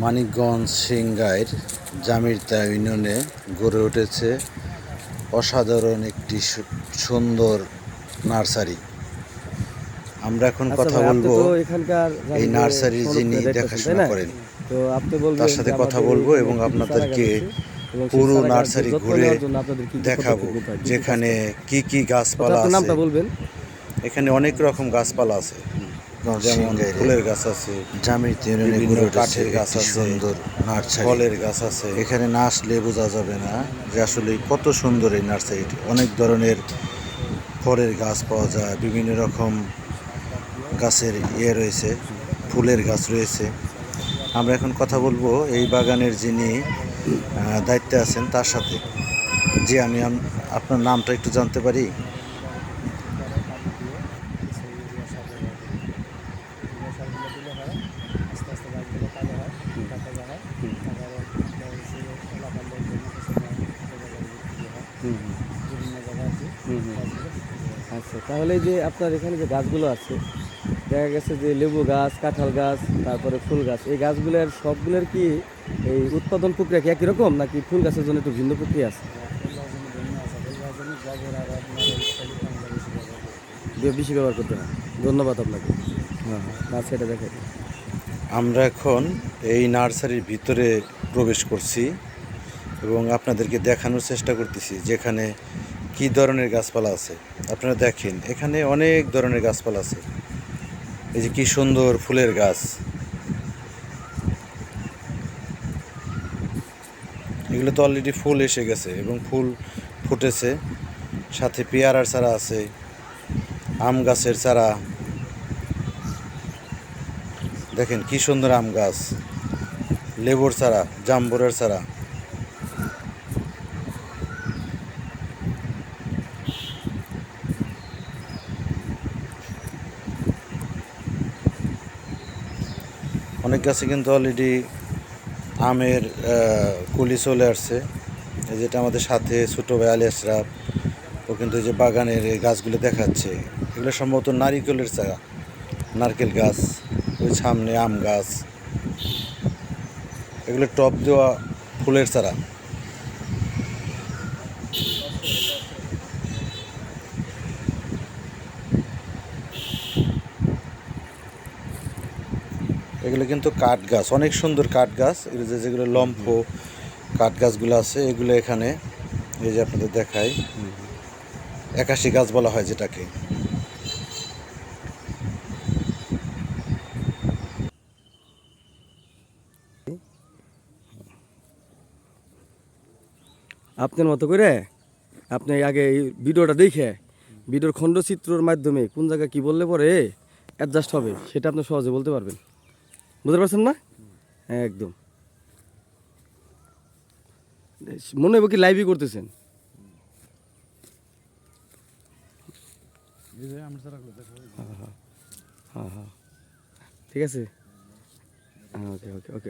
মানিকগঞ্জ সিংগাইর জামিরতা ইউনিয়নে গড়ে উঠেছে অসাধারণ একটি সুন্দর নার্সারি। আমরা এখন আচ্ছা কথা ভাই, আপনি বলবো তো এখানকার এই জানি যে নার্সারির যিনি সংরক্ষণের দায়িত্বে আছেন, তাই দেখাশোনা না? করেন তো আপনি তার বলবেন যে সাথে কথা আমাদের বলবো এখানে এবং কি কি চারা গাছ আপনাদেরকে আছে এবং সেই পুরো চারা গাছের নার্সারি যত্ন ঘুরে নেওয়ার জন্য আপনাদের কি কি দেখাবো, পদক্ষেপ নিতে হয়, কি কি কাজ যেখানে করতে হয়? কি প্রথমে গাছপালা আপনার আছে। নামটা বলবেন। এখানে অনেক রকম গাছপালা আছে, যেমন সিংগাইরে ফুলের গাছ আছে, জামিরতা ইউনিয়নে বিভিন্ন গড়ে উঠেছে কাঠের গাছ আচ্ছা, আছে, আচ্ছা। সুন্দর নার্সারি। ফলের গাছ আছে। এখানে না আসলে বোঝা যাবে না যে আসলে কত সুন্দর এই নার্সারিটি। অনেক ধরনের ফলের গাছ পাওয়া যায়, বিভিন্ন রকম গাছের রয়েছে, ফুলের গাছ রয়েছে। আমরা এখন কথা বলবো এই বাগানের যিনি দায়িত্বে আছেন তার সাথে। জি, আমি আপনার নামটা একটু জানতে পারি? হুম হুম হুম হুম। আচ্ছা, তাহলে এই যে আপনার এখানে যে গাছগুলো আছে, দেখা গেছে যে লেবু গাছ, কাঁঠাল গাছ, তারপরে ফুল গাছ, এই গাছগুলোর সবগুলোর কি এই উৎপাদন প্রক্রিয়া কি একই রকম, নাকি ফুল গাছের জন্য একটু ভিন্ন প্রক্রিয়া আছে? বেশি ব্যবহার করতে হয়। ধন্যবাদ আপনাকে। হ্যাঁ হ্যাঁ, নার্সারিটা দেখে। আমরা এখন এই নার্সারির ভিতরে প্রবেশ করছি এবং আপনাদেরকে দেখানোর চেষ্টা করতেছি যেখানে কি ধরনের গাছপালা আছে। আপনারা দেখেন এখানে অনেক ধরনের গাছপালা আছে। এই যে কি সুন্দর ফুলের গাছ, এগুলো তো অলরেডি ফুল এসে গেছে এবং ফুল ফুটেছে। সাথে পেয়ারার চারা আছে, আম গাছের চারা। দেখেন কি সুন্দর আম গাছ, লেবুর চারা, জাম্বুরের চারা। অনেক গাছে কিন্তু অলরেডি আমের কুলি চলে আসছে। এই যেটা আমাদের সাথে ছোটো ভাই আলী আশরাফ, ও কিন্তু এই যে বাগানের এই গাছগুলো দেখাচ্ছে, এগুলো সম্ভবত নারিকেলের চারা, নারকেল গাছ। ওই সামনে আম গাছ, এগুলো টব দেওয়া ফুলের চারা। এগুলো কিন্তু কাঠ গাছ, অনেক সুন্দর কাঠ গাছ। এগুলো যেগুলো লম্ফ কাঠ গাছগুলো আছে, এগুলো এখানে এই যে আপনাদের দেখাই, একাশি গাছ বলা হয় যেটাকে। আপনার মতো করে আপনি আগে এই ভিডিওটা দেখে ভিডিওর খণ্ডচিত্রর মাধ্যমে কোন জায়গায় কি বললে পরে অ্যাডজাস্ট হবে সেটা আপনি সহজে বলতে পারবেন। বুঝতে পারছেন না? হ্যাঁ, একদম। মনে হবে কি লাইভই করতেছেন? হ্যাঁ হ্যাঁ, ঠিক আছে। ওকে ওকে ওকে।